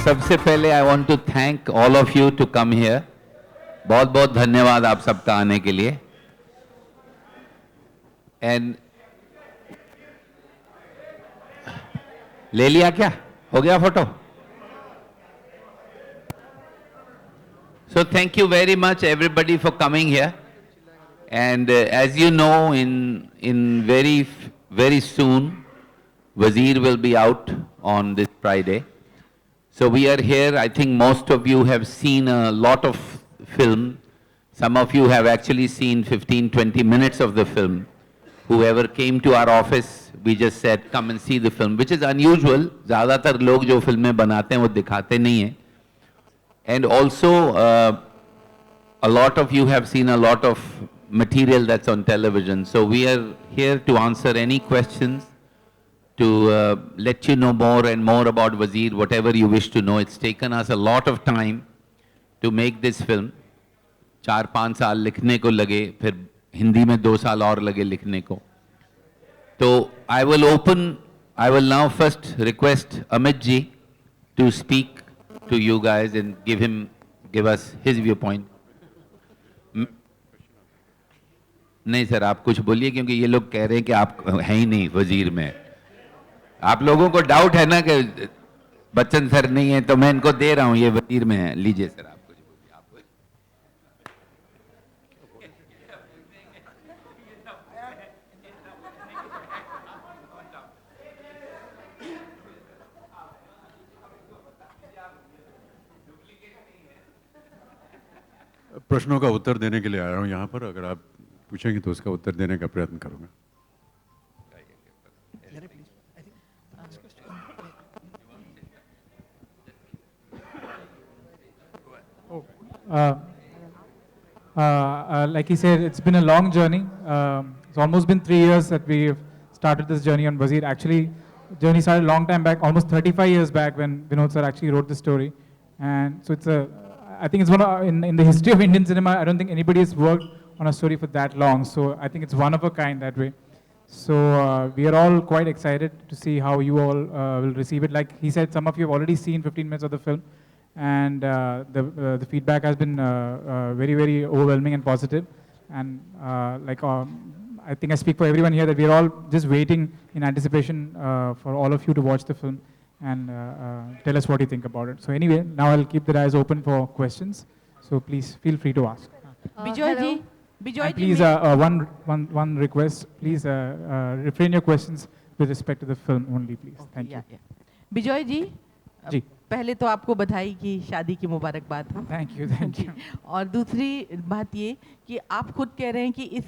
सबसे पहले I want to thank all of you to come here. बहुत बहुत धन्यवाद आप सबका आने के लिए. एंड ले लिया क्या? हो गया photo? So thank you very much everybody for coming here. And as you know, in very soon, Wazir will be out on this Friday. So we are here. I think most of you have seen a lot of film. Some of you have actually seen 15-20 minutes of the film. Whoever came to our office, we just said, come and see the film, which is unusual. ज़्यादातर लोग जो फिल्में बनाते हैं वो दिखाते नहीं हैं. And also, a lot of you have seen a lot of material that's on television. So we are here to answer any questions, to let you know more and more about Wazir, whatever you wish to know. It's taken us a lot of time to make this film. 4-5 साल लिखने को लगे, फिर हिंदी में 2 साल और लगे लिखने को. तो I will now first request Amit ji to speak to you guys and give us his viewpoint. नहीं सर, आप कुछ बोलिए, क्योंकि ये लोग कह रहे हैं कि आप हैं ही नहीं वजीर में. आप लोगों को डाउट है ना कि बच्चन सर नहीं है, तो मैं इनको दे रहा हूं, ये वजीर में है. लीजिए सर, आप कुछ बोलिए. आप प्रश्नों का उत्तर देने के लिए आया हूँ यहाँ पर. अगर आप पूछेंगे तो उसका उत्तर देने का प्रयत्न करूँगा. Like he said, it's been a long journey. It's almost been 3 years that we've started this journey on Wazir. Actually, journey started a long time back, almost 35 years back, when Vinod sir actually wrote the story. And so I think it's one of, in the history of Indian cinema, I don't think anybody has worked on a story for that long. So I think it's one of a kind that way. So we are all quite excited to see how you all will receive it. Like he said, some of you have already seen 15 minutes of the film. And the feedback has been very, very overwhelming and positive. And I think I speak for everyone here that we're all just waiting in anticipation for all of you to watch the film and tell us what you think about it. So anyway, now I'll keep the eyes open for questions. So please feel free to ask. Bijoy ji, Bijoy ji, please, one request. Please refrain your questions with respect to the film only, please. Thank you. Bijoy जी, जी. पहले तो आपको बधाई की शादी की मुबारकबाद हो. Thank you, thank you. और दूसरी बात ये कि आप खुद कह रहे हैं कि इस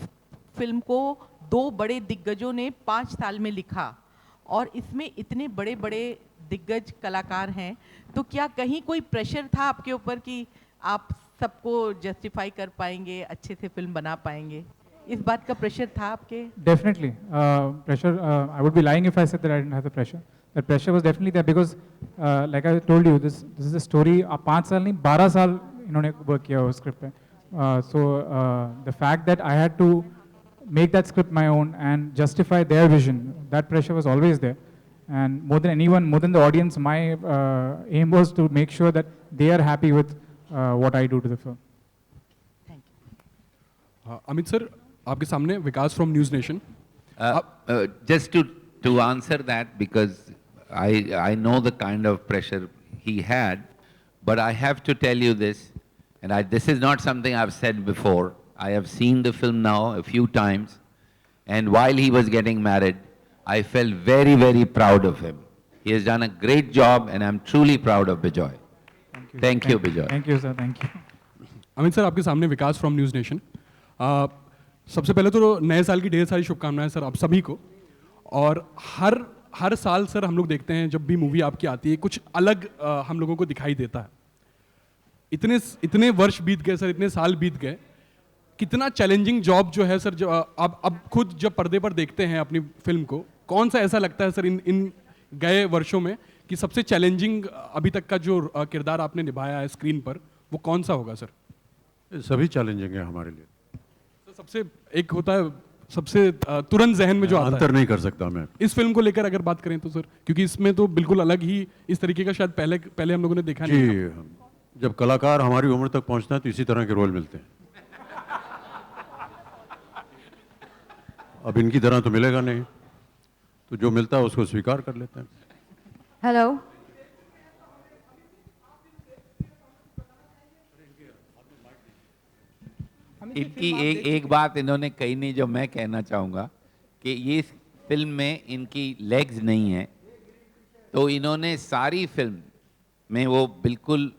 फिल्म को 2 बड़े दिग्गजों ने 5 साल में लिखा, और इसमें इतने बड़े बड़े दिग्गज कलाकार हैं, तो क्या कहीं कोई प्रेशर था आपके ऊपर कि आप सबको जस्टिफाई कर पाएंगे, अच्छे से फिल्म बना पाएंगे? इस बात का प्रेशर था आपके? Definitely. Pressure, I would be lying if I said that I didn't have the pressure. That pressure was definitely there because, like I told you, this is a story. 5 साल नहीं, 12 साल इन्होंने work किया उस script पे. So the fact that I had to make that script my own and justify their vision, that pressure was always there. And more than anyone, more than the audience, my aim was to make sure that they are happy with what I do to the film. Thank you. Amit sir, आपके सामने Vikas from News Nation. Just to answer that, because I know the kind of pressure he had, but I have to tell you this, and this is not something I've said before. I have seen the film now a few times, and while he was getting married, I felt very, very proud of him. He has done a great job, and I'm truly proud of Bijoy. Thank you, Bijoy. Thank you, sir. Thank you. Amit sir, आपके सामने Vikas from News nation. सबसे पहले तो नए साल की ढेर सारी शुभकामनाएं सर आप सभी को. और हर साल सर हम लोग देखते हैं जब भी मूवी आपकी आती है कुछ अलग हम लोगों को दिखाई देता है. इतने वर्ष बीत गए सर, इतने साल बीत गए. कितना चैलेंजिंग जॉब जो है सर, जो अब खुद जब पर्दे पर देखते हैं अपनी फिल्म को, कौन सा ऐसा लगता है सर इन गए वर्षों में कि सबसे चैलेंजिंग अभी तक का जो किरदार आपने निभाया है स्क्रीन पर, वो कौन सा होगा सर? सभी चैलेंजिंग है हमारे लिए. सबसे एक होता है सबसे तुरंत जहन में जो आता अंतर है नहीं कर सकता मैं। इस फिल्म को लेकर अगर बात करें तो सर, क्योंकि इसमें तो बिल्कुल अलग ही इस तरीके का शायद पहले पहले हम लोगों ने देखा नहीं था। जी, जब कलाकार हमारी उम्र तक पहुंचता है तो इसी तरह के रोल मिलते हैं। अब इनकी तरह तो मिलेगा नहीं, तो जो मिलता है उसको स्वीकार कर लेते हैं। हेलो। इनकी एक बात इन्होंने कही नहीं जो मैं कहना चाहूँगा कि ये फिल्म में इनकी लेग्स नहीं है, तो इन्होंने सारी फिल्म में वो बिल्कुल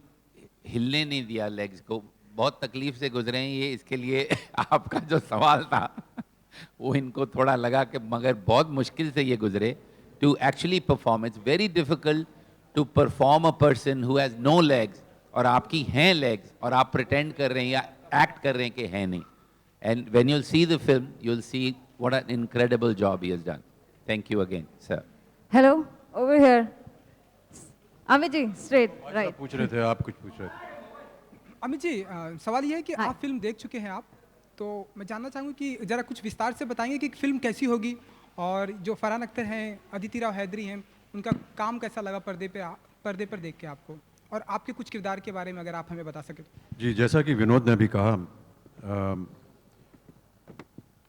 हिलने नहीं दिया लेग्स को। बहुत तकलीफ से गुजरे हैं ये, इसके लिए आपका जो सवाल था वो इनको थोड़ा लगा कि मगर बहुत मुश्किल से ये गुजरे to actually perform. It's very difficult to perform a person who has no legs और आपकी हैं लेग्स और आप प्रिटेंड कर रहे हैं या एक्ट कर रहे हैं कि है नहीं। And when you will see the film you will see what an incredible job he has done. Thank you again sir. Hello, over here. Amit ji, straight right. पूछ रहे थे, आप कुछ पूछ रहे थे। अमित जी, सवाल ये है कि हाँ। आप फिल्म देख चुके हैं आप, तो मैं जानना चाहूँगा कि ज़रा कुछ विस्तार से बताएंगे कि फिल्म कैसी होगी और जो फरहान अख्तर हैं, अदिति राव हैदरी हैं, उनका काम कैसा लगा पर्दे पर देख के आपको, और आपके कुछ किरदार के बारे में अगर आप हमें बता सकें तो। जी, जैसा कि विनोद ने भी कहा,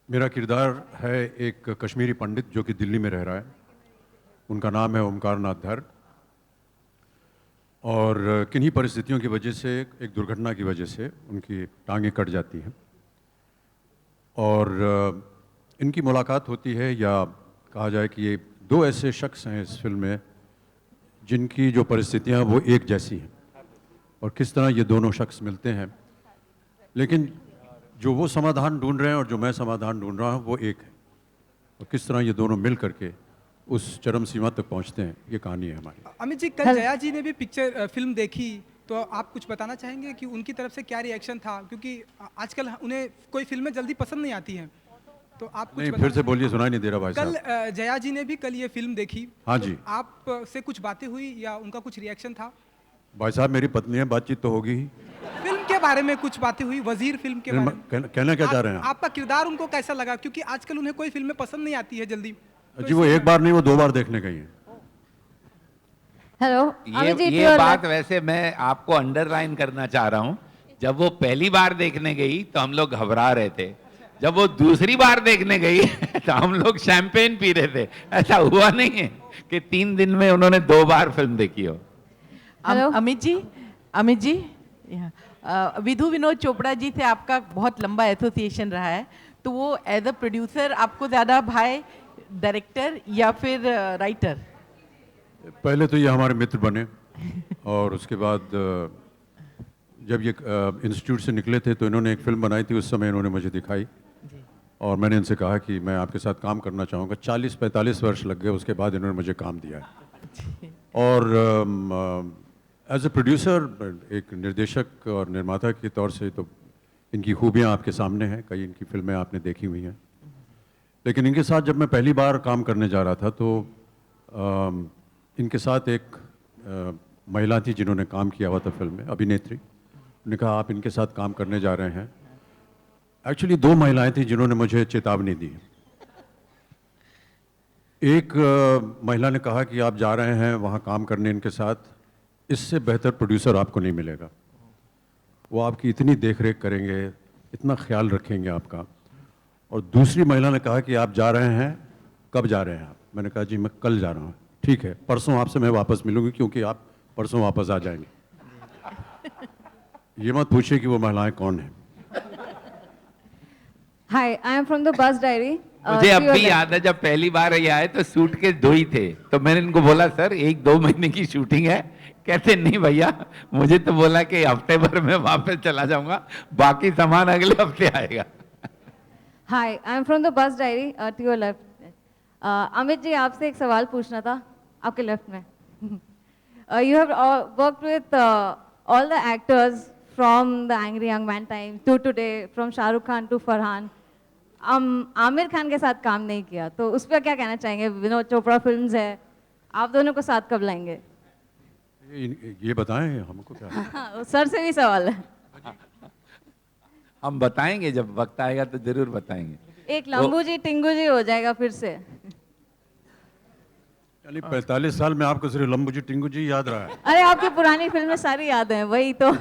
मेरा किरदार है एक कश्मीरी पंडित जो कि दिल्ली में रह रहा है। उनका नाम है ओमकार नाथ धर, और किन्हीं परिस्थितियों की वजह से, एक दुर्घटना की वजह से उनकी टांगें कट जाती हैं और इनकी मुलाकात होती है, या कहा जाए कि ये दो ऐसे शख्स हैं इस फिल्म में जिनकी जो परिस्थितियां वो एक जैसी हैं, और किस तरह ये दोनों शख्स मिलते हैं, लेकिन जो वो समाधान ढूंढ रहे हैं और जो मैं समाधान ढूंढ रहा हूँ वो एक है, और किस तरह ये दोनों मिल करके उस चरम सीमा तक पहुँचते हैं, ये कहानी है हमारी। अमित जी, कल जया जी ने भी फिल्म देखी, तो आप कुछ बताना चाहेंगे कि उनकी तरफ से क्या रिएक्शन था, क्योंकि आजकल उन्हें कोई फिल्में जल्दी पसंद नहीं आती हैं, तो आप कुछ नहीं, फिर से बोलिए, सुनाई नहीं दे रहा भाई कल साहब। जया जी ने भी कल ये फिल्म देखी। हाँ तो जी। आप से कुछ बातें हुई या उनका कुछ रिएक्शन था? भाई साहब, मेरी पत्नी है, बातचीत तो होगी ही। फिल्म के बारे में कुछ बातें हुई, वजीर फिल्म के बारे में। कहना क्या चाह रहे हैं आप? आपका किरदार उनको कैसा लगा, क्योंकि आजकल उन्हें कोई फिल्में पसंद नहीं आती है जल्दी, तो जी, वो एक बार नहीं, वो 2 बार देखने गई हैं। हेलो, अमित जी, ये बात वैसे मैं आपको अंडरलाइन करना चाह रहा हूँ। जब वो पहली बार देखने गई तो हम लोग घबरा रहे थे, जब वो दूसरी बार देखने गई तो हम लोग शैंपेन पी रहे थे। ऐसा हुआ नहीं है कि 3 दिन में उन्होंने 2 बार फिल्म देखी हो। हेलो। अमित जी, विधु विनोद चोपड़ा जी से आपका बहुत लंबा एसोसिएशन रहा है, तो वो एज अ प्रोड्यूसर आपको ज़्यादा भाई, डायरेक्टर या फिर राइटर? पहले तो ये हमारे मित्र बने, और उसके बाद जब ये इंस्टीट्यूट से निकले थे तो इन्होंने एक फिल्म बनाई थी, उस समय इन्होंने मुझे दिखाई और मैंने इनसे कहा कि मैं आपके साथ काम करना चाहूँगा। 40-45 वर्ष लग गए, उसके बाद इन्होंने मुझे काम दिया है। और एज ए प्रोड्यूसर, एक निर्देशक और निर्माता के तौर से तो इनकी खूबियाँ आपके सामने हैं, कई इनकी फिल्में आपने देखी हुई हैं। लेकिन इनके साथ जब मैं पहली बार काम करने जा रहा था तो इनके साथ एक महिला थी जिन्होंने काम किया हुआ था फिल्म में, अभिनेत्री। उन्होंने कहा आप इनके साथ काम करने जा रहे हैं। एक्चुअली 2 महिलाएं थी जिन्होंने मुझे चेतावनी दी। एक महिला ने कहा कि आप जा रहे हैं वहाँ काम करने इनके साथ, इससे बेहतर प्रोड्यूसर आपको नहीं मिलेगा, वो आपकी इतनी देख रेख करेंगे, इतना ख्याल रखेंगे आपका। और दूसरी महिला ने कहा कि आप जा रहे हैं, कब जा रहे हैं आप? मैंने कहा जी मैं कल जा रहा हूँ। ठीक है, परसों आपसे मैं वापस मिलूंगी क्योंकि आप परसों वापस आ जाएंगे। ये मत पूछिए कि वो महिलाएं कौन हैं। Hi, I am from the bus diary. मुझे अब भी याद है जब पहली बार ये आए तो सूट के 2 ही थे, तो मैंने इनको बोला सर 1-2 महीने की शूटिंग है। कहते नहीं भैया, मुझे तो बोला कि हफ्ते भर में वापस चला जाऊंगा, बाकी सामान अगले हफ्ते आएगा। Hi, I am from the bus diary, to your left. Amit ji, आपसे एक सवाल पूछना था, आपके लेफ्ट में। You have worked with all the actors from the angry young man time to today, from Shahrukh Khan to Farhan. Aamir Khan के साथ काम नहीं किया, तो उस पर क्या कहना चाहेंगे? विनोद चोपड़ा फिल्म्स है, आप दोनों को साथ कब लाएंगे? ये बताएं हमको क्या? सर से भी सवाल है। हम बताएंगे, जब वक्त आएगा तो जरूर बताएंगे। एक लंबू जी टिंगू जी हो जाएगा फिर से। यानी 45 साल में आपको सिर्फ लंबू जी टिंगू जी याद रहा है। अरे आपकी पुरानी फिल्में सारी याद हैं, वही तो।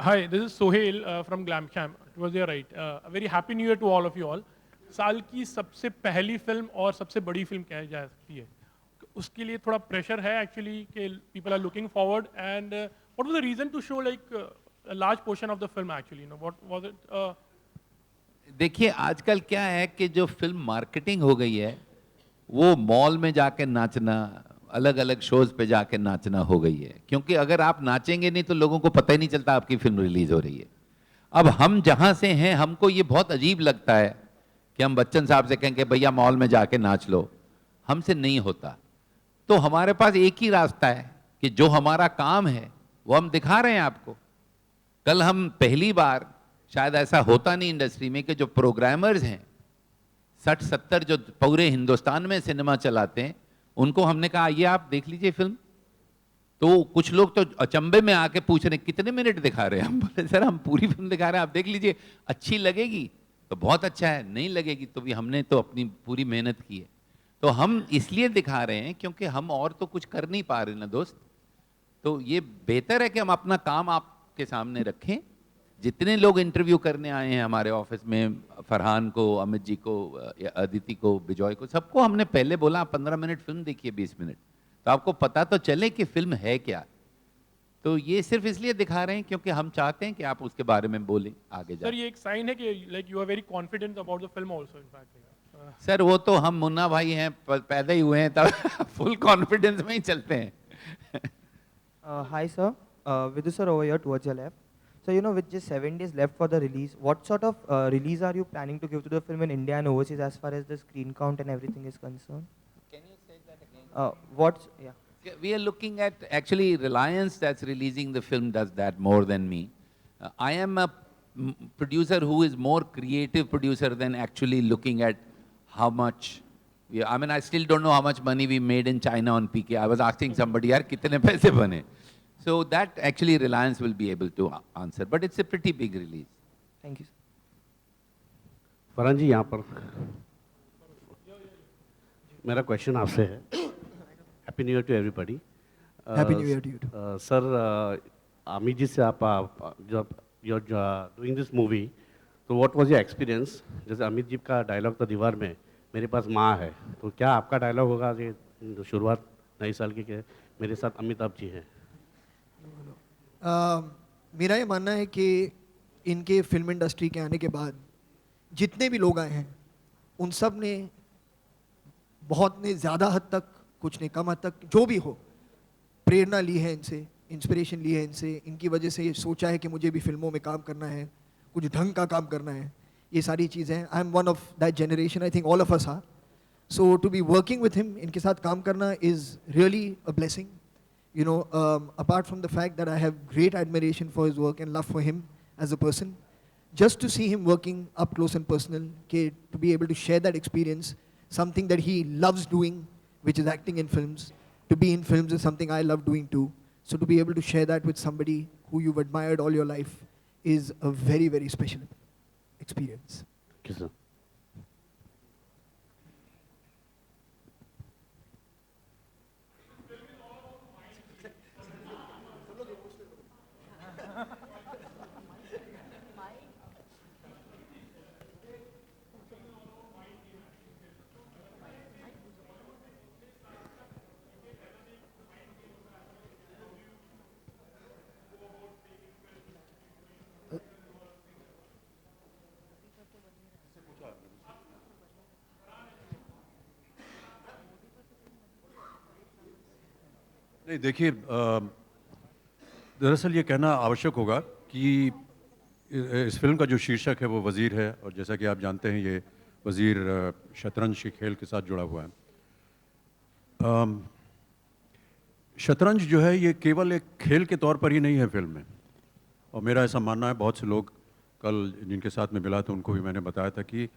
Hi, this is Sohail from Glamsham. It was your right. A very happy new year to all of you all. साल की सबसे पहली फिल्म और सबसे बड़ी फिल्म कही जा सकती है, उसके लिए थोड़ा प्रेशर है एक्चुअली कि people are looking forward and what was the reason to show like a large portion of the film actually, you know what was it? देखिए आजकल क्या है कि जो फिल्म मार्केटिंग हो गई है वो मॉल में जाके नाचना, अलग अलग शोज पे जाके नाचना हो गई है, क्योंकि अगर आप नाचेंगे नहीं तो लोगों को पता ही नहीं चलता आपकी फिल्म रिलीज हो रही है। अब हम जहां से हैं हमको ये बहुत अजीब लगता है कि हम बच्चन साहब से कहेंगे भैया मॉल में जाके नाच लो, हमसे नहीं होता। तो हमारे पास एक ही रास्ता है कि जो हमारा काम है वो हम दिखा रहे हैं आपको। कल हम पहली बार, शायद ऐसा होता नहीं इंडस्ट्री में, कि जो प्रोग्रामर्स हैं 60-70 जो पूरे हिंदुस्तान में सिनेमा चलाते हैं, उनको हमने कहा ये आप देख लीजिए फिल्म। तो कुछ लोग तो अचंभे में आके पूछ रहे कितने मिनट दिखा रहे हैं। हम बोले सर हम पूरी फिल्म दिखा रहे हैं, आप देख लीजिए, अच्छी लगेगी तो बहुत अच्छा है, नहीं लगेगी तो भी हमने तो अपनी पूरी मेहनत की है। तो हम इसलिए दिखा रहे हैं क्योंकि हम और तो कुछ कर नहीं पा रहे ना दोस्त। तो ये बेहतर है कि हम अपना काम आपके सामने रखें। जितने लोग इंटरव्यू करने आए हैं हमारे ऑफिस में, फरहान को, अमित जी को, अदिति को, बिजॉय को, सबको हमने पहले बोला 15 मिनट फिल्म देखिए, 20 मिनट, तो आपको पता तो चले कि फिल्म है क्या। तो ये सिर्फ इसलिए दिखा रहे हैं क्योंकि हम चाहते हैं कि आप उसके बारे में बोलें आगे सर जाए। ये एक साइन है कि like you are very confident about the film also in fact. Sir वो तो हम मुन्ना भाई हैं, पैदा ही हुए हैं तब फुल कॉन्फिडेंस में ही चलते हैं। Hi sir, Vidu sir over here towards your left. So you know, with just 7 days left for the release, what sort of release are you planning to give to the film in India and overseas as far as the screen count and everything is concerned? Can you say that again? What's, yeah. We are looking at, actually Reliance that's releasing the film does that more than me. I am a producer who is more creative producer than actually looking at how much. I mean, I still don't know how much money we made in China on PK. I was asking somebody, yaar, kitne paise bane? So that actually Reliance will be able to answer. But it's a pretty big release. Thank you sir. Farhan जी यहाँ पर मेरा question आपसे है। Happy new year to everybody. Happy New Year to you too. Sir Amit ji से आप जब you are doing this movie, तो what was your experience? जैसे अमित जी का डायलॉग था दीवार में, मेरे पास माँ है, तो क्या आपका डायलॉग होगा कि शुरुआत नए साल की के मेरे साथ अमिताभ जी हैं? मेरा ये मानना है कि इनके फिल्म इंडस्ट्री के आने के बाद जितने भी लोग आए हैं उन सब ने बहुत ने ज़्यादा हद तक, कुछ ने कम हद तक, जो भी हो, प्रेरणा ली है इनसे, इंस्पिरेशन ली है इनसे। इनकी वजह से ये सोचा है कि मुझे भी फिल्मों में काम करना है, कुछ ढंग का काम करना है, ये सारी चीज़ें। I am one of that generation, I think all of us are. So to be working with him, इनके साथ काम करना is really a blessing. You know, apart from the fact that I have great admiration for his work and love for him as a person, just to see him working up close and personal, to be able to share that experience, something that he loves doing, which is acting in films. To be in films is something I love doing too. So to be able to share that with somebody who you've admired all your life is a very, very special experience. Thank you, sir. नहीं देखिए, दरअसल ये कहना आवश्यक होगा कि इस film का जो शीर्षक है वो वज़ीर है, और जैसा कि आप जानते हैं ये वज़ीर शतरंज के खेल के साथ जुड़ा हुआ है। शतरंज जो है ये केवल एक खेल के तौर पर ही नहीं है फिल्म में, और मेरा ऐसा मानना है, बहुत से लोग कल जिनके साथ में मिला तो उनको भी मैंने बताया था कि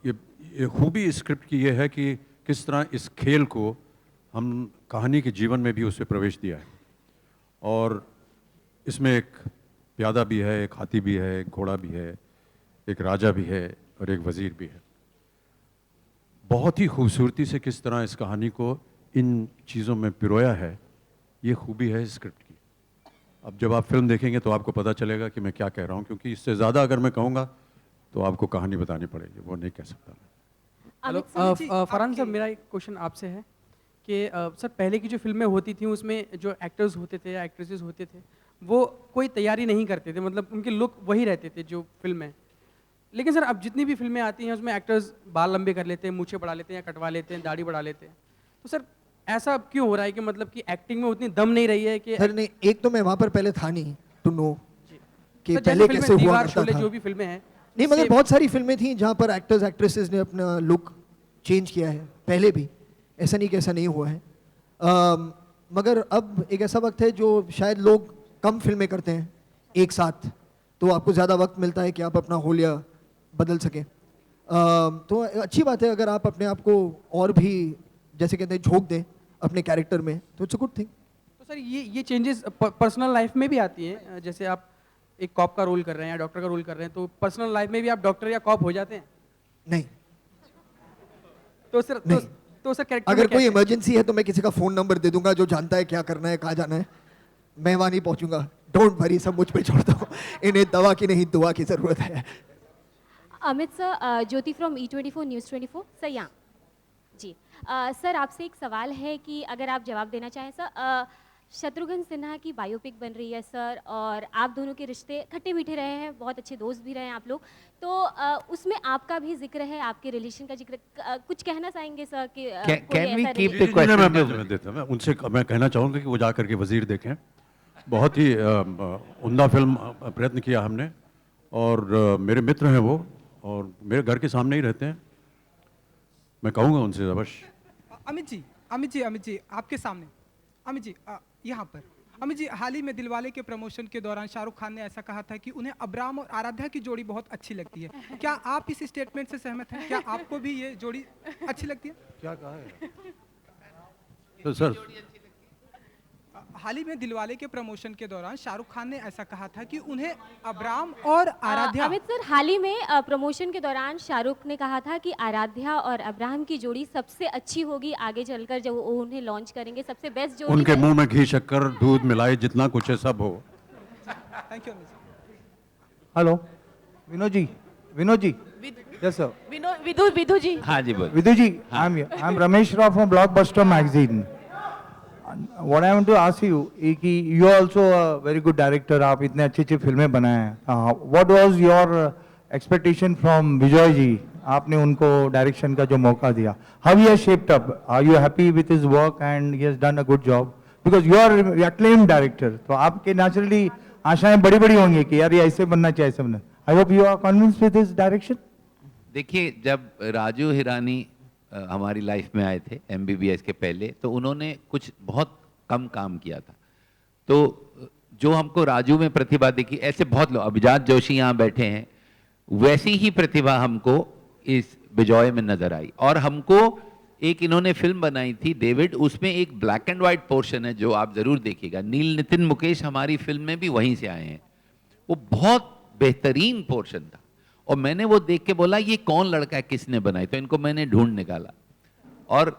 ये खूबी इस स्क्रिप्ट की ये है कि किस तरह इस खेल को हम कहानी के जीवन में भी उससे प्रवेश दिया है। और इसमें एक प्यादा भी है, एक हाथी भी है, एक घोड़ा भी है, एक राजा भी है और एक वज़ीर भी है। बहुत ही खूबसूरती से किस तरह इस कहानी को इन चीज़ों में पिरोया है, ये खूबी है इस स्क्रिप्ट की। अब जब आप फिल्म देखेंगे तो आपको पता चलेगा कि मैं क्या कह रहा हूँ, क्योंकि इससे ज़्यादा अगर मैं कहूँगा तो आपको कहानी बतानी पड़ेगी, वो नहीं कह सकता मैं। हेलो फरहान सर, मेरा एक क्वेश्चन आपसे है कि सर पहले की जो फिल्में होती थी उसमें जो एक्टर्स होते थे या एक्ट्रेसेस होते थे वो कोई तैयारी नहीं करते थे, मतलब उनके लुक वही रहते थे जो फिल्म में। लेकिन सर अब जितनी भी फिल्में आती हैं उसमें एक्टर्स बाल लंबे कर लेते हैं, मूछें बढ़ा लेते हैं या कटवा लेते हैं, दाढ़ी बढ़ा लेते हैं। तो सर ऐसा क्यों हो रहा है कि मतलब कि एक्टिंग में उतनी दम नहीं रही है कि सर नहीं, एक तो मैं वहाँ पर पहले था नहीं टू नो कि सर, पहले जैसे कैसे फिल्में हुआ दीवार, करता शोले था। जो भी फिल्में हैं नहीं, मगर उससे- बहुत सारी फिल्में थी जहाँ पर एक्टर्स एक्ट्रेसेस ने अपना लुक चेंज किया है पहले भी, ऐसा नहीं कि ऐसा नहीं हुआ है। मगर अब एक ऐसा वक्त है जो शायद लोग कम फिल्में करते हैं एक साथ, तो आपको ज़्यादा वक्त मिलता है कि आप अपना होलिया बदल सकें। तो अच्छी बात है अगर आप अपने आप को और भी जैसे कहते हैं झोंक दें अपने कैरेक्टर में, तो इट्स अ गुड थिंग। तो सर ये चेंजेस पर्सनल लाइफ में भी आती हैं, जैसे आप एक कॉप का रोल कर रहे हैं या डॉक्टर का रोल कर रहे हैं तो पर्सनल लाइफ में भी आप डॉक्टर या कॉप हो जाते हैं? नहीं। तो सर नहीं। तो सर कैरेक्टर अगर में कोई कैसे? इमरजेंसी है तो मैं किसी का फ़ोन नंबर दे दूंगा जो जानता है क्या करना है, कहाँ जाना है। मैं वहाँ नहीं पहुँचूंगा, डोंट वरी, सब मुझ पे छोड़ दो। इन्हें दवा की नहीं दुआ की ज़रूरत है। Amit sir, Jyoti from E24 news 24 sir. यहाँ जी सर, आपसे एक सवाल है कि अगर आप जवाब देना चाहें सर। शत्रुघ्न सिन्हा की बायोपिक बन रही है सर, और आप दोनों के रिश्ते खट्टे मीठे रहे हैं, बहुत अच्छे दोस्त भी रहे हैं आप लोग, तो उसमें आपका भी जिक्र है, आपके रिलेशन का जिक्र, कुछ कहना चाहेंगे सर कि Can we keep ji, the ji, question मैं देता मैं उनसे मैं कहना चाहूँगा कि वो जा करके वज़ीर देखें। बहुत ही उम्दा फिल्म प्रयत्न किया हमने, और मेरे मित्र हैं वो, और मेरे घर के सामने ही रहते हैं। मैं कहूँगा उनसे अवश्य। अमित जी आपके सामने। अमित जी यहाँ पर। अमित जी, हाल ही में दिलवाले के प्रमोशन के दौरान शाहरुख खान ने ऐसा कहा था कि उन्हें अब्राम और आराध्या की जोड़ी बहुत अच्छी लगती है। क्या आप इस स्टेटमेंट से सहमत हैं? क्या आपको भी ये जोड़ी अच्छी लगती है? क्या कहा है? तो सर हाल ही में दिलवाले के प्रमोशन के दौरान शाहरुख खान ने ऐसा कहा था कि उन्हें अब्राम और आराध्या। अमित सर, हाल ही में प्रमोशन के दौरान शाहरुख ने कहा था कि आराध्या और अब्राहम की जोड़ी सबसे अच्छी होगी आगे चलकर, जब वो उन्हें लॉन्च करेंगे, सबसे बेस्ट जोड़ी। उनके मुंह में घी शक्कर दूध मिलाए जितना कुछ है सब हो। Thank you Amit ji. Hello Vinod ji yes sir. Vidhu ji. हाँ जी बोल। Vidhu ji, I am Ramesh Rao from Blockbuster magazine. What I want to ask you is कि you are also a very good director, आप इतने अच्छी फिल्में बनाए हैं। What was your expectation from Vijay ji? आपने उनको डायरेक्शन का जो मौका दिया, how he has shaped up? Are you happy with his work and he has done a good job? Because you are acclaimed director, तो आपके naturally आशाएं बड़ी-बड़ी होंगी कि यार ये ऐसे बनना चाहिए, ऐसे बनना। I hope you are convinced with his direction. देखिए, जब राजू हिरानी हमारी लाइफ में आए थे MBBS के पहले, तो उन्होंने कुछ बहुत कम काम किया था, तो जो हमको राजू में प्रतिभा दिखी, ऐसे बहुत लोग, अभिजात जोशी यहाँ बैठे हैं, वैसी ही प्रतिभा हमको इस विजय में नजर आई। और हमको एक इन्होंने फिल्म बनाई थी डेविड, उसमें एक ब्लैक एंड व्हाइट पोर्शन है जो आप जरूर देखिएगा। नील नितिन मुकेश हमारी फिल्म में भी वहीं से आए हैं, वो बहुत बेहतरीन पोर्शन था, और मैंने वो देख के बोला ये कौन लड़का है, किसने बनाई, तो इनको मैंने ढूंढ निकाला, और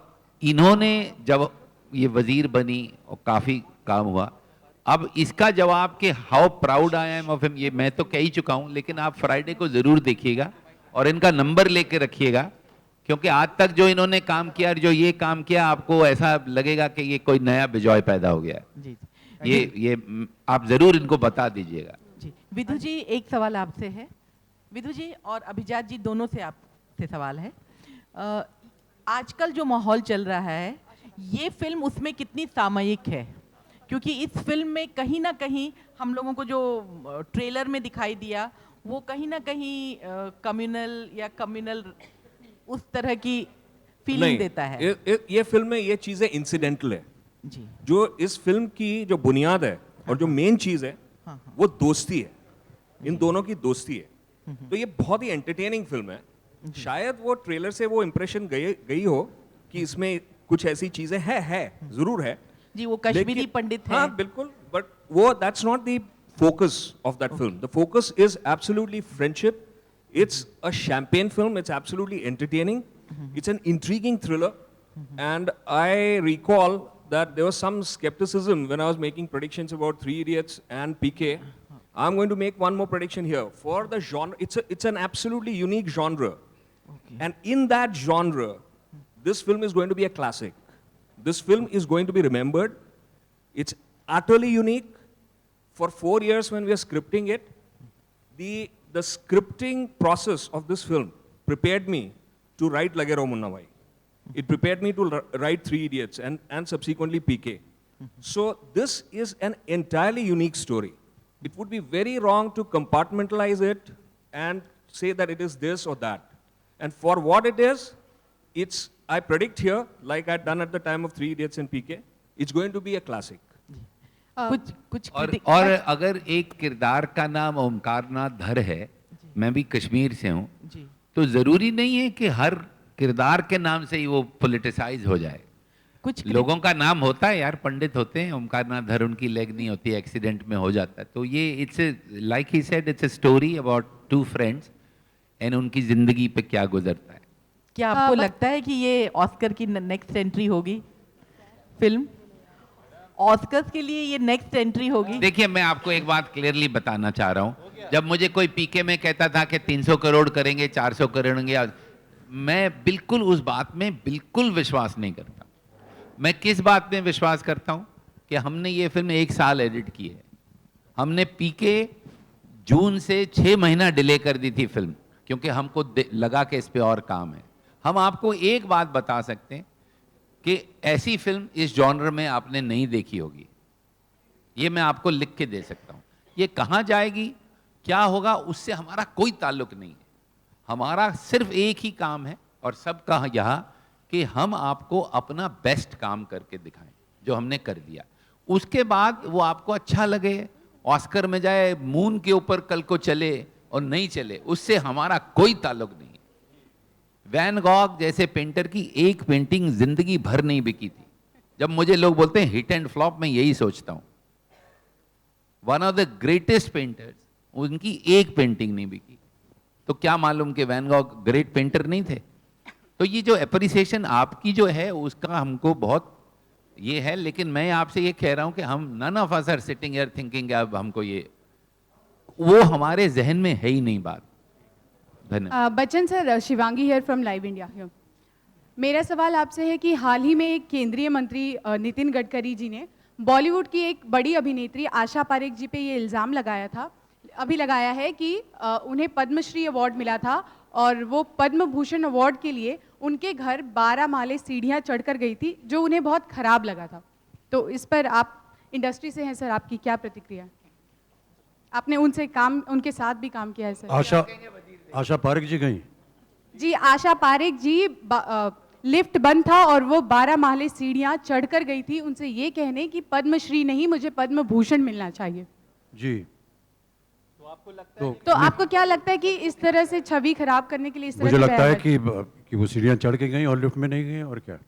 इन्होंने जब ये वजीर बनी और काफ़ी काम हुआ। अब इसका जवाब कि how proud I am of him, ये मैं तो कह ही चुका हूँ, लेकिन आप फ्राइडे को ज़रूर देखिएगा और इनका नंबर लेके रखिएगा, क्योंकि आज तक जो इन्होंने काम किया, जो ये काम किया, आपको ऐसा लगेगा कि ये कोई नया विजय पैदा हो गया है। जी ये आप ज़रूर इनको बता दीजिएगा। जी विधु जी, एक सवाल आपसे है। विधु जी और अभिजात जी दोनों से आपसे सवाल है। आजकल जो माहौल चल रहा है, ये फिल्म उसमें कितनी सामयिक है? क्योंकि इस फिल्म में कहीं ना कहीं हम लोगों को जो ट्रेलर में दिखाई दिया, वो कहीं ना कहीं कम्युनल उस तरह की फीलिंग देता है। ये फिल्म में ये चीज़ें इंसिडेंटल है जी। जो इस फिल्म की जो बुनियाद है और जो मेन चीज़ है, वो दोस्ती है, इन दोनों की दोस्ती है। तो ये बहुत ही एंटरटेनिंग फिल्म है। शायद वो ट्रेलर से वो इम्प्रेशन गई हो कि इसमें कुछ ऐसी चीजें है जरूर है जी, वो कश्मीरी पंडित है। हाँ बिल्कुल, बट वो that's not the focus of that film. The focus is absolutely friendship, It's a champagne film. It's absolutely entertaining. It's an intriguing thriller. And I recall that there was some skepticism when I was making predictions about Three Idiots and PK. I'm going to make one more prediction here. For the genre, it's an absolutely unique genre. And in that genre, this film is going to be a classic. This film is going to be remembered. It's utterly unique. For 4 years when we are scripting it, the scripting process of this film prepared me to write Lage Raho Munna Bhai. It prepared me to write Three Idiots and subsequently PK. So this is an entirely unique story. It would be very wrong to compartmentalize it and say that it is this or that. And for what it is, I predict here, like I'd done at the time of Three Idiots and PK, it's going to be a classic. और अगर एक किरदार का नाम ओमकारनाथ धर है, मैं भी कश्मीर से हूँ, तो जरूरी नहीं है कि हर किरदार के नाम से ही वो पॉलिटिसाइज हो जाए. कुछ लोगों का नाम होता है यार, पंडित होते हैं, ओमकारनाथ धर उनकी लेग नहीं होती, एक्सीडेंट में हो जाता है. तो ये it's like he said, it's a story about two friends and उनकी जिंदगी पे क्या गुजरता है. क्या आपको लगता है कि ये ऑस्कर की नेक्स्ट एंट्री होगी फिल्म? ऑस्कर्स के लिए ये नेक्स्ट एंट्री होगी? देखिए, मैं आपको एक बात क्लियरली बताना चाह रहा हूँ. जब मुझे कोई पीके में कहता था कि 300 करोड़ करेंगे, 400 करेंगे, मैं बिल्कुल उस बात में बिल्कुल विश्वास नहीं करता. मैं किस बात में विश्वास करता हूँ कि हमने ये फिल्म 1 साल एडिट की है. हमने पीके जून से 6 महीना डिले कर दी थी फिल्म, क्योंकि हमको लगा कि इस पे और काम है. हम आपको एक बात बता सकते हैं कि ऐसी फिल्म इस जॉनर में आपने नहीं देखी होगी. ये मैं आपको लिख के दे सकता हूँ. ये कहाँ जाएगी, क्या होगा, उससे हमारा कोई ताल्लुक नहीं है. हमारा सिर्फ एक ही काम है और सबका यहाँ कि हम आपको अपना बेस्ट काम करके दिखाएं, जो हमने कर दिया. उसके बाद वो आपको अच्छा लगे, ऑस्कर में जाए, मून के ऊपर कल को चले और नहीं चले, उससे हमारा कोई ताल्लुक नहीं. वैन गॉग जैसे पेंटर की एक पेंटिंग जिंदगी भर नहीं बिकी थी. जब मुझे लोग बोलते हैं हिट एंड फ्लॉप, मैं यही सोचता हूं. One of the greatest painters, उनकी एक पेंटिंग नहीं बिकी. तो क्या मालूम कि वैन गॉग ग्रेट पेंटर नहीं थे. तो ये जो एप्रिसिएशन आपकी जो है उसका हमको बहुत ये है. लेकिन मैं आपसे ये कह रहा हूं कि हम none of us are sitting here thinking अब हमको ये, वो हमारे जहन में है ही नहीं बात. Bachchan sir, Shivangi here from live India. मेरा सवाल आपसे है कि हाल ही में एक केंद्रीय मंत्री नितिन गडकरी जी ने बॉलीवुड की एक बड़ी अभिनेत्री आशा पारेख जी पे ये इल्ज़ाम लगाया है कि उन्हें पद्मश्री अवार्ड मिला था और वो पद्म भूषण अवार्ड के लिए उनके घर 12 माले सीढ़ियाँ चढ़कर गई थी, जो उन्हें बहुत खराब लगा था. तो इस पर आप इंडस्ट्री से हैं सर, आपकी क्या प्रतिक्रिया? आपने उनके साथ भी काम किया है सर. आशा पारेख जी गई जी. आशा पारेख जी लिफ्ट बंद था और वो 12 माले सीढ़ियां चढ़कर गई थी, उनसे ये कहने कि पद्मश्री नहीं, मुझे पद्म भूषण मिलना चाहिए जी. तो आपको क्या लगता है कि इस तरह से छवि खराब करने के लिए इस तरह मुझे लगता है कि वो सीढ़ियां चढ़ के गई और लिफ्ट में नहीं गई. और क्या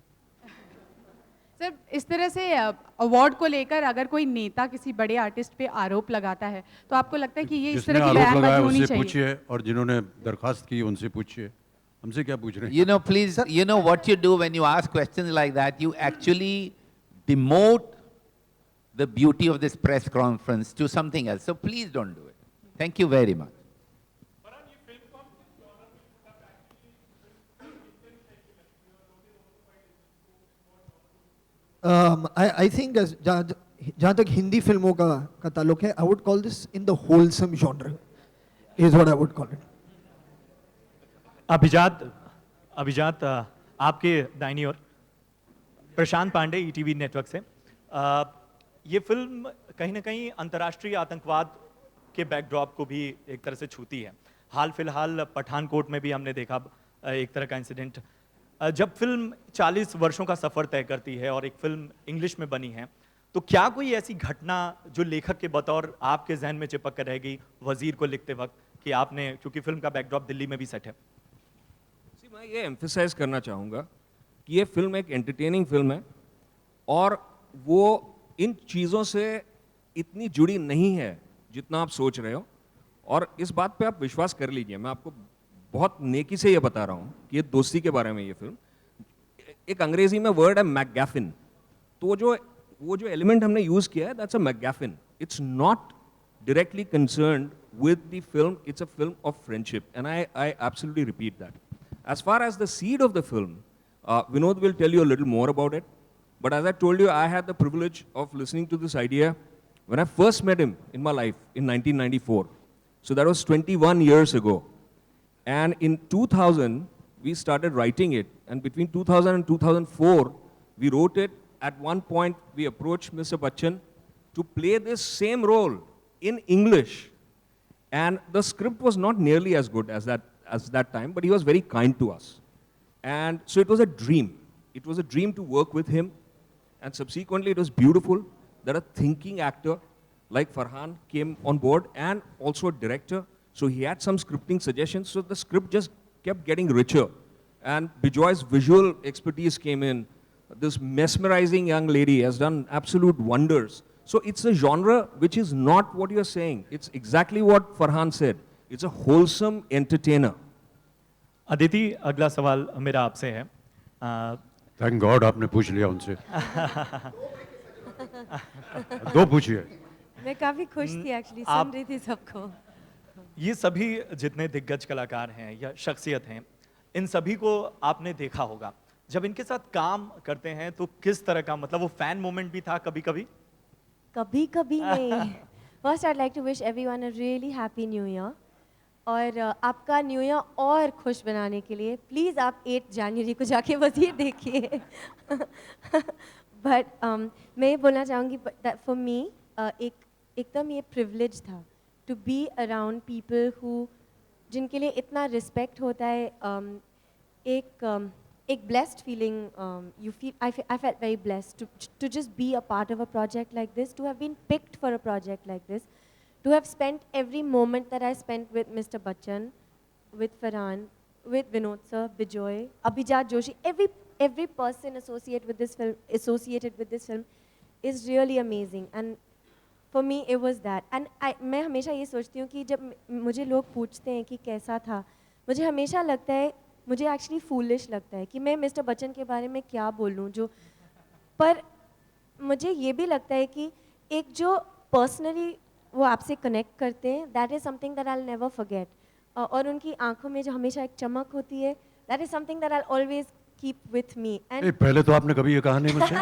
सर, इस तरह से अवार्ड को लेकर अगर कोई नेता किसी बड़े आर्टिस्ट पे आरोप लगाता है, तो आपको लगता है कि ये इस तरह की बयानबाजी होनी चाहिए? पूछिए, और जिन्होंने दरखास्त की उनसे पूछिए, हमसे क्या पूछ रहे हैं? You know, please, you know what you do when you ask questions like that, you actually demote the beauty of this press conference to something else. So please don't do it. Thank you very much. I think जहाँ तक हिंदी फिल्मों का ताल्लुक है, I would call this in the wholesome genre, is what I would call it. अभिजात आपके दाहिनी ओर, प्रशांत Pandey, ETV network से. ये फिल्म कहीं ना कहीं अंतर्राष्ट्रीय आतंकवाद के बैकड्रॉप को भी एक तरह से छूती है. हाल फिलहाल पठानकोट में भी हमने देखा एक तरह का इंसिडेंट. जब फिल्म 40 वर्षों का सफ़र तय करती है और एक फिल्म इंग्लिश में बनी है, तो क्या कोई ऐसी घटना जो लेखक के बतौर आपके जहन में चिपक कर रहेगी वजीर को लिखते वक्त, कि आपने, क्योंकि फिल्म का बैकड्रॉप दिल्ली में भी सेट है? मैं ये एम्फसाइज करना चाहूँगा कि ये फिल्म एक एंटरटेनिंग फिल्म है और वो इन चीज़ों से इतनी जुड़ी नहीं है जितना आप सोच रहे हो. और इस बात पे आप विश्वास कर लीजिए. मैं आपको बहुत नेकी से ये बता रहा हूँ कि ये दोस्ती के बारे में ये फिल्म, एक अंग्रेजी में वर्ड है मैकगैफिन, तो वो जो एलिमेंट हमने यूज किया है that's a MacGuffin. It's not directly concerned with the film, it's a film of friendship, and I absolutely repeat that. As far as the seed of the film, Vinod will tell you a little more about it, but as I told you, I had the privilege of listening to this idea when I first met him in my life in 1994. So that was 21 years ago. And in 2000, we started writing it, and between 2000 and 2004, we wrote it. At one point, we approached Mr. Bachchan to play this same role in English, and the script was not nearly as good as that time, but he was very kind to us, and so it was a dream. It was a dream to work with him, and subsequently it was beautiful that a thinking actor like Farhan came on board, and also a director. So he had some scripting suggestions. So the script just kept getting richer, and Bijoy's visual expertise came in. This mesmerizing young lady has done absolute wonders. So it's a genre which is not what you're saying. It's exactly what Farhan said. It's a wholesome entertainer. Aditi, अगला सवाल मेरा आपसे है. Thank God आपने पूछ लिया उनसे. दो पूछिए. मैं काफी खुश थी एक्चुअली, सुन रही थी सबको. ये सभी जितने दिग्गज कलाकार हैं या शख्सियत हैं, इन सभी को आपने देखा होगा. जब इनके साथ काम करते हैं तो किस तरह का, मतलब वो फैन मोमेंट भी था कभी-कभी? कभी-कभी नहीं. First I'd like to wish everyone a really happy new year. और आपका न्यू ईयर और खुश बनाने के लिए प्लीज़ आप 8 जनवरी को जाके वज़ीर देखिए. बट मैं ये बोलना चाहूँगी फॉर मी एकदम ये प्रिविलेज था to be around people who जिनके लिए इतना रिस्पेक्ट होता है. एक blessed feeling, I felt very blessed to just be a part of a project like this, to have been picked for a project like this, to have spent every moment that I spent with Mr. Bachchan, with Farhan, with Vinod sir, Bijoy, Abhijat Joshi, every person associated with this film is really amazing, and for me it was that. And मैं हमेशा ये सोचती हूँ कि जब मुझे लोग पूछते हैं कि कैसा था, मुझे हमेशा लगता है, मुझे एक्चुअली फूलिश लगता है कि मैं मिस्टर बच्चन के बारे में क्या बोलूं, जो पर मुझे ये भी लगता है कि एक जो पर्सनली वो आपसे कनेक्ट करते हैं, that is something that I will never forget. और उनकी आंखों में जो हमेशा एक चमक होती है, that is something that I will always keep with me. And पहले तो आपने कभी ये कहा नहीं मुझसे.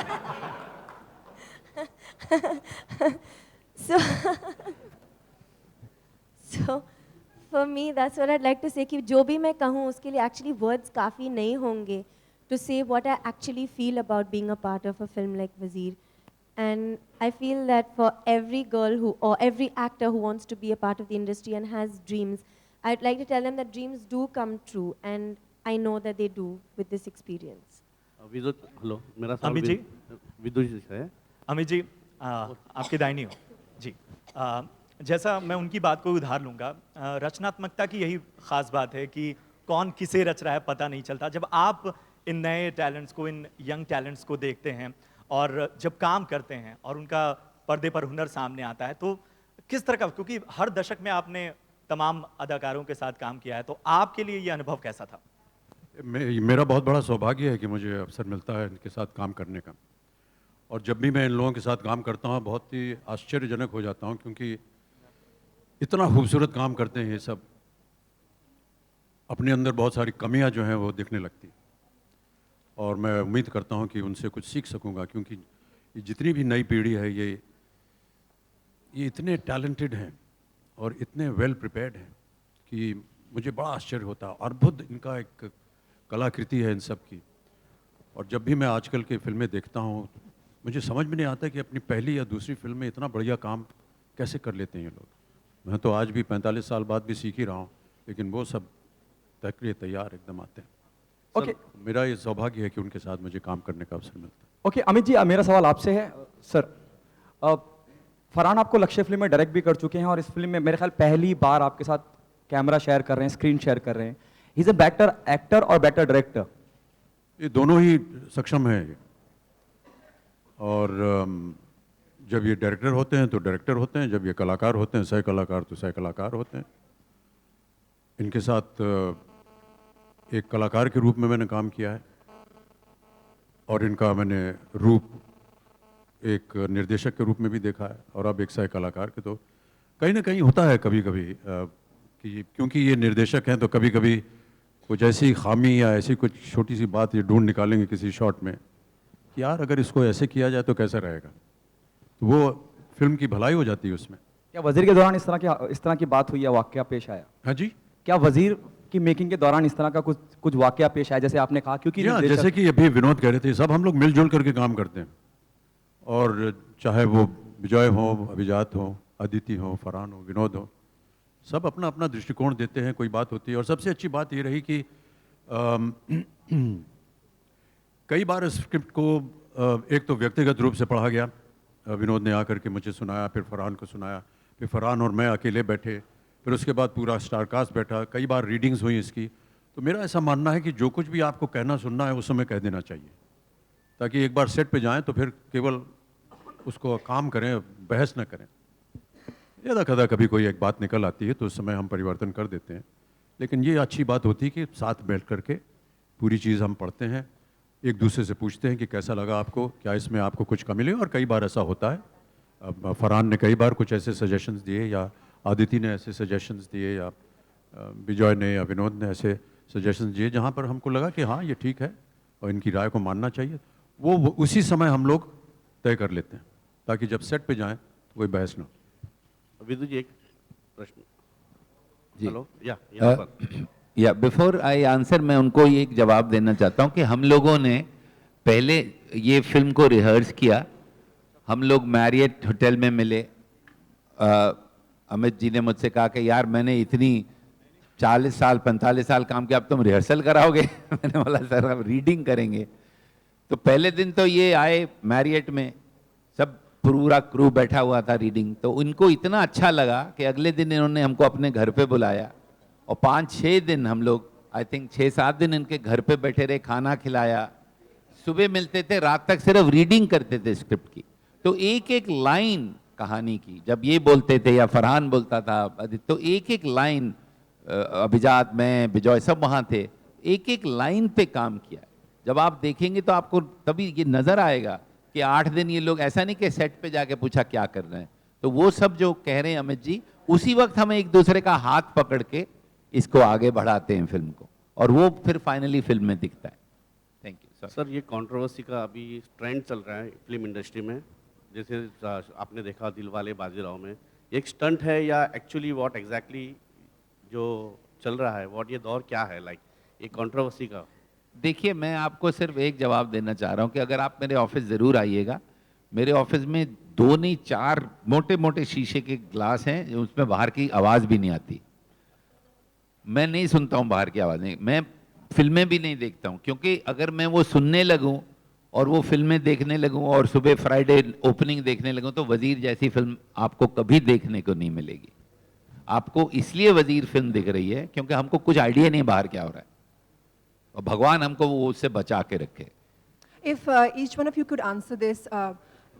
so for me that's what I'd like to say कि जो भी मैं कहूँ उसके लिए actually words काफ़ी नहीं होंगे to say what I actually feel about being a part of a film like Wazeer. And I feel that for every girl who or every actor who wants to be a part of the industry and has dreams, I'd like to tell them that dreams do come true, and I know that they do with this experience. Vidhu, hello, मेरा सवाल अमित जी. विदुत जी है. अमित जी, आपके दाहिनी हो जी. जैसा मैं उनकी बात को उधार लूँगा, रचनात्मकता की यही ख़ास बात है कि कौन किसे रच रहा है पता नहीं चलता. जब आप इन नए टैलेंट्स को, इन यंग टैलेंट्स को देखते हैं और जब काम करते हैं और उनका पर्दे पर हुनर सामने आता है, तो किस तरह का, क्योंकि हर दशक में आपने तमाम अदाकारों के साथ काम किया है, तो आपके लिए ये अनुभव कैसा था? मेरा बहुत बड़ा सौभाग्य है कि मुझे अवसर मिलता है इनके साथ काम करने का, और जब भी मैं इन लोगों के साथ काम करता हूँ बहुत ही आश्चर्यजनक हो जाता हूँ, क्योंकि इतना खूबसूरत काम करते हैं ये सब. अपने अंदर बहुत सारी कमियां जो हैं वो दिखने लगती, और मैं उम्मीद करता हूं कि उनसे कुछ सीख सकूंगा, क्योंकि ये जितनी भी नई पीढ़ी है ये इतने टैलेंटेड हैं और इतने वेल प्रिपेयर्ड हैं कि मुझे बड़ा आश्चर्य होता है. अद्भुत इनका एक कलाकृति है इन सब की. और जब भी मैं आजकल की फिल्में देखता हूँ मुझे समझ में नहीं आता कि अपनी पहली या दूसरी फिल्म में इतना बढ़िया काम कैसे कर लेते हैं ये लोग. मैं तो आज भी 45 साल बाद भी सीख ही रहा हूँ, लेकिन वो सब तैयार एकदम आते हैं. ओके, मेरा ये सौभाग्य है कि उनके साथ मुझे काम करने का अवसर मिलता है. ओके, अमित जी, मेरा सवाल आपसे है. सर, फरहान आपको लक्ष्य फिल्म में डायरेक्ट भी कर चुके हैं और इस फिल्म में मेरे ख्याल पहली बार आपके साथ कैमरा शेयर कर रहे हैं, स्क्रीन शेयर कर रहे हैं. He is a better actor और बेटर डायरेक्टर? ये दोनों ही सक्षम है. और जब ये डायरेक्टर होते हैं तो डायरेक्टर होते हैं, जब ये कलाकार होते हैं, सह कलाकार तो सह कलाकार होते हैं. इनके साथ एक कलाकार के रूप में मैंने काम किया है और इनका मैंने रूप एक निर्देशक के रूप में भी देखा है और अब एक सह कलाकार के। तो कहीं ना कहीं होता है कभी कभी कि क्योंकि ये निर्देशक हैं तो कभी कभी कुछ ऐसी खामी या ऐसी कुछ छोटी सी बात ये ढूंढ निकालेंगे किसी शॉट में कि यार अगर इसको ऐसे किया जाए तो कैसा रहेगा, तो वो फिल्म की भलाई हो जाती है उसमें। क्या वजीर के दौरान इस तरह की बात हुई या वाकया पेश आया? हाँ जी, क्या वजीर की मेकिंग के दौरान इस तरह का कुछ वाकया पेश आया जैसे आपने कहा? क्योंकि जैसे कि अभी विनोद कह रहे थे, सब हम लोग मिलजुल करके काम करते हैं और चाहे वो विजय हो, अभिजात हो, अदिति हो, फरहान हो, विनोद हो, सब अपना अपना दृष्टिकोण देते हैं, कोई बात होती है। और सबसे अच्छी बात ये रही कि कई बार स्क्रिप्ट को एक तो व्यक्तिगत रूप से पढ़ा गया, विनोद ने आकर के मुझे सुनाया, फिर फरहान को सुनाया, फिर फरहान और मैं अकेले बैठे, फिर उसके बाद पूरा स्टारकास्ट बैठा, कई बार रीडिंग्स हुई इसकी। तो मेरा ऐसा मानना है कि जो कुछ भी आपको कहना सुनना है उस समय कह देना चाहिए, ताकि एक बार सेट पे जाएं तो फिर केवल उसको काम करें, बहस न करें। यदा कदा कभी कोई एक बात निकल आती है तो उस समय हम परिवर्तन कर देते हैं, लेकिन ये अच्छी बात होती है कि साथ बैठ करके पूरी चीज़ हम पढ़ते हैं, एक दूसरे से पूछते हैं कि कैसा लगा आपको, क्या इसमें आपको कुछ कमी लगी। और कई बार ऐसा होता है, अब फरहान ने कई बार कुछ ऐसे सजेशंस दिए या आदिति ने ऐसे सजेशंस दिए या विजय ने या विनोद ने ऐसे सजेशंस दिए जहाँ पर हमको लगा कि हाँ ये ठीक है और इनकी राय को मानना चाहिए। वो उसी समय हम लोग तय कर लेते हैं ताकि जब सेट पे जाएं तो कोई बहस ना हो। विदु जी एक प्रश्न। जी, हेलो, या बिफोर आई आंसर मैं उनको ये एक जवाब देना चाहता हूँ कि हम लोगों ने पहले ये फिल्म को रिहर्स किया, हम लोग मैरियट होटल में मिले। अमित जी ने मुझसे कहा कि यार मैंने इतनी 40 साल 45 साल काम किया, अब तुम रिहर्सल कराओगे? मैंने बोला सर अब रीडिंग करेंगे। तो पहले दिन तो ये आए मैरियट में, सब पूरा क्रू बैठा हुआ था रीडिंग, तो उनको इतना अच्छा लगा कि अगले दिन इन्होंने हमको अपने घर पे बुलाया और 5-6 दिन हम लोग, आई थिंक 6-7 दिन इनके घर पे बैठे रहे, खाना खिलाया, सुबह मिलते थे, रात तक सिर्फ रीडिंग करते थे स्क्रिप्ट की। तो एक एक लाइन कहानी की जब ये बोलते थे या फरहान बोलता था, तो एक एक लाइन, अभिजात, मैं, विजय सब वहाँ थे, एक एक लाइन पे काम किया। जब आप देखेंगे तो आपको तभी ये नज़र आएगा कि 8 दिन ये लोग, ऐसा नहीं कि सेट पे जाके पूछा क्या कर रहे हैं। तो वो सब जो कह रहे हैं अमित जी, उसी वक्त हम एक दूसरे का हाथ पकड़ के इसको आगे बढ़ाते हैं फिल्म को, और वो फिर फाइनली फिल्म में दिखता है। Thank you sir. ये कंट्रोवर्सी का अभी ट्रेंड चल रहा है फिल्म इंडस्ट्री में, जैसे आपने देखा दिलवाले बाजीराव में, एक स्टंट है या एक्चुअली व्हाट एग्जैक्टली जो चल रहा है, व्हाट ये दौर क्या है, लाइक ये कंट्रोवर्सी का? देखिए, मैं आपको सिर्फ एक जवाब देना चाह रहा हूँ कि अगर आप मेरे ऑफिस ज़रूर आइएगा, मेरे ऑफिस में 2 नहीं 4 मोटे मोटे शीशे के ग्लास हैं, उसमें बाहर की आवाज़ भी नहीं आती। मैं नहीं सुनता हूँ बाहर की आवाज़, नहीं, मैं फिल्में भी नहीं देखता हूँ, क्योंकि अगर मैं वो सुनने लगूँ और वो फिल्में देखने लगूँ और सुबह फ्राइडे ओपनिंग देखने लगूँ तो वजीर जैसी फिल्म आपको कभी देखने को नहीं मिलेगी। आपको इसलिए वजीर फिल्म दिख रही है क्योंकि हमको कुछ आइडिया नहीं बाहर क्या हो रहा है, और भगवान हमको वो उससे बचा के रखे। If each one of you could answer this,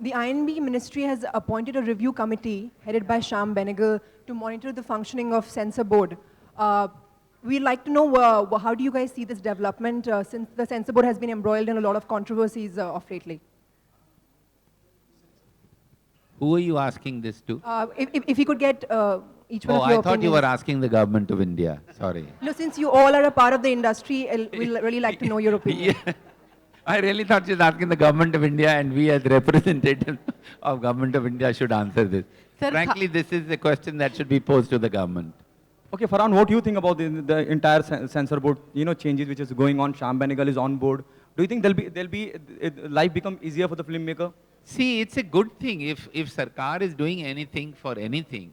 the INB Ministry has appointed a review committee headed by Shyam Benegal to monitor the functioning of censor board. We'd like to know how do you guys see this development since the censor board has been embroiled in a lot of controversies of lately? Who are you asking this to? If you could get each one of your I thought opinions. you were asking the government of India. Sorry. No, since you all are a part of the industry, we'll really like to know your opinion. Yeah. I really thought she was asking the government of India, and we as representatives of government of India should answer this. Sir, Frankly, this is a question that should be posed to the government. Okay, Farhan, what do you think about the entire censor board, changes which is going on? Shyam Benegal is on board. Do you think life become easier for the filmmaker? See, it's a good thing if Sarkar is doing anything for anything.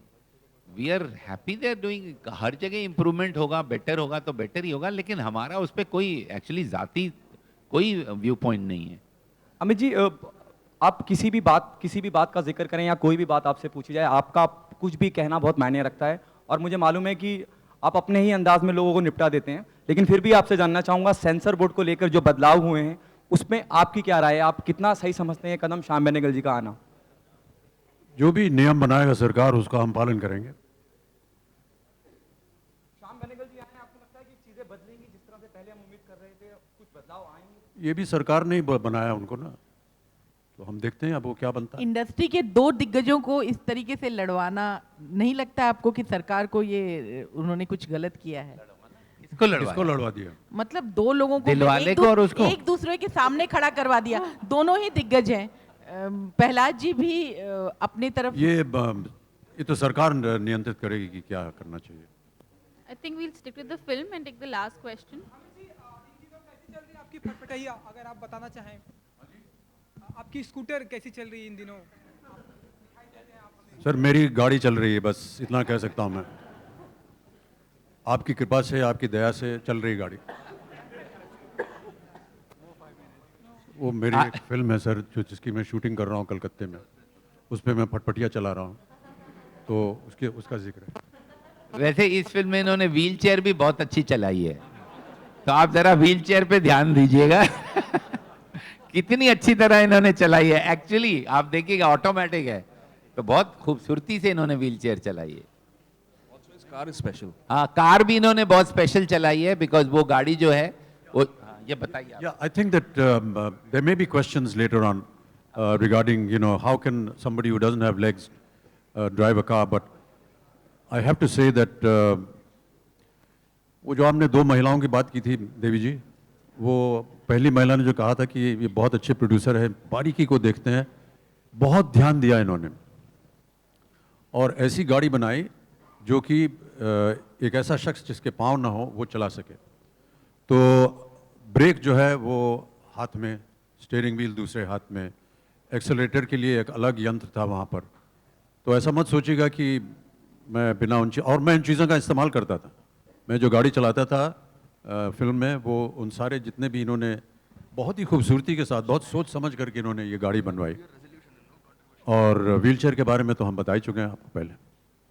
We are happy they are doing. हर जगह improvement होगा, better होगा तो better ही होगा, लेकिन हमारा उस पर कोई actually जाती कोई व्यू पॉइंट नहीं है। अमित जी, आप किसी भी बात का जिक्र करें या कोई भी बात आपसे पूछी जाए, आपका कुछ भी कहना बहुत मायने रखता है, और मुझे मालूम है कि आप अपने ही अंदाज में लोगों को निपटा देते हैं, लेकिन फिर भी आपसे जानना चाहूँगा सेंसर बोर्ड को लेकर जो बदलाव हुए हैं उसमें आपकी क्या राय है? आप कितना सही समझते हैं कदम श्याम बेनेगल जी का आना? जो भी नियम बनाएगा सरकार उसका हम पालन करेंगे। श्याम बेनेगल जी आए, आपको लगता है कि चीजें बदलेंगी जिस तरह से पहले हम ये भी सरकार ने ही बनाया उनको ना, तो हम देखते हैं अब वो क्या बनता है। इंडस्ट्री के दो दिग्गजों को इस तरीके से लड़वाना, नहीं लगता आपको कि सरकार को ये उन्होंने कुछ गलत किया है? किसको लड़वा दिया? मतलब दो लोगों को दिलवाले को और उसको एक दूसरे के सामने खड़ा करवा दिया। दोनों ही दिग्गज हैं। प्रहलाद जी भी अपनी तरफ ये तो सरकार नियंत्रित करेगी कि क्या करना चाहिए। I think we'll stick with the film and take the last question. आपकी फटफटाइया अगर आप बताना चाहें, आपकी स्कूटर कैसी चल रही है इन दिनों? सर मेरी गाड़ी चल रही है, बस इतना कह सकता हूँ मैं। आपकी कृपा से, आपकी दया से चल रही गाड़ी। वो मेरी एक फिल्म है सर, जिसकी मैं शूटिंग कर रहा हूँ कलकत्ते में, उस पर मैं फटफटिया चला रहा हूँ, तो उसका जिक्र है। वैसे इस फिल्म में इन्होंने व्हील चेयर भी बहुत अच्छी चलाई है, तो आप जरा व्हील चेयर पे ध्यान दीजिएगा। कितनी अच्छी तरह इन्होंने चलाई है। एक्चुअली आप देखिएगा ऑटोमेटिक है, तो बहुत खूबसूरती से इन्होंने व्हील चेयर चलाई है। Car special. हाँ, कार भी इन्होंने बहुत स्पेशल चलाई है, बिकॉज वो गाड़ी जो है वो, ये बताइए। Yeah, I think that there may be questions later on regarding, how can somebody who doesn't have legs drive a car, but I have to say that वो जो आपने दो महिलाओं की बात की थी देवी जी, वो पहली महिला ने जो कहा था कि ये बहुत अच्छे प्रोड्यूसर है, बारीकी को देखते हैं, बहुत ध्यान दिया इन्होंने और ऐसी गाड़ी बनाई जो कि एक ऐसा शख्स जिसके पाँव ना हो वो चला सके। तो ब्रेक जो है वो हाथ में, स्टीयरिंग व्हील दूसरे हाथ में, एक्सेलरेटर के लिए एक अलग यंत्र था वहाँ पर। तो ऐसा मत सोचिएगा कि मैं बिना और मैं इन चीज़ों का इस्तेमाल करता था। मैं जो गाड़ी चलाता था फिल्म में, वो उन सारे जितने भी इन्होंने बहुत ही खूबसूरती के साथ, बहुत सोच समझ करके इन्होंने ये गाड़ी बनवाई। और व्हीलचेयर के बारे में तो हम बता ही चुके हैं आपको पहले।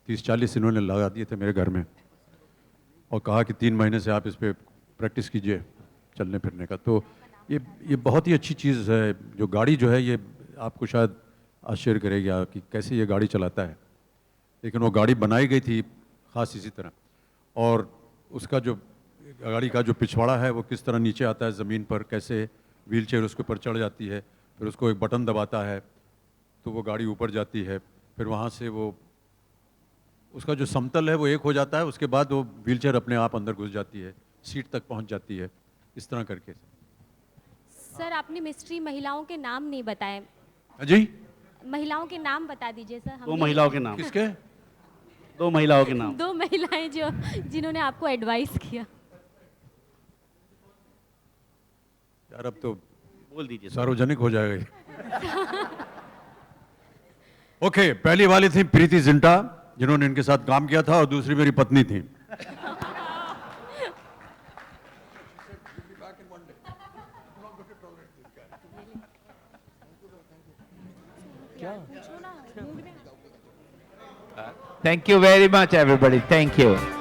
30-40 इन्होंने लगा दिए थे मेरे घर में और कहा कि 3 महीने से आप इस पर प्रैक्टिस कीजिए चलने फिरने का। तो ये बहुत ही अच्छी चीज़ है। जो गाड़ी जो है ये आपको शायद आश्चर्य करेगी कि कैसे ये गाड़ी चलाता है, लेकिन वो गाड़ी बनाई गई थी ख़ास इसी तरह। और उसका जो गाड़ी का जो पिछवाड़ा है वो किस तरह नीचे आता है ज़मीन पर, कैसे व्हीलचेयर उसके ऊपर चढ़ जाती है, फिर उसको एक बटन दबाता है तो वो गाड़ी ऊपर जाती है, फिर वहाँ से वो उसका जो समतल है वो एक हो जाता है, उसके बाद वो व्हीलचेयर अपने आप अंदर घुस जाती है, सीट तक पहुँच जाती है, इस तरह करके। सर आपने मिस्ट्री महिलाओं के नाम नहीं बताए। जी, महिलाओं के नाम बता दीजिए सर। दो महिलाओं के नाम। किसके? दो महिलाओं के नाम। दो महिलाएं जो जिन्होंने आपको एडवाइस किया। यार अब तो बोल दीजिए, सार्वजनिक हो जाएगा। ओके, पहली वाली थी प्रीति जिंटा, जिन्होंने इनके साथ काम किया था, और दूसरी मेरी पत्नी थी। Thank you very much, everybody. Thank you.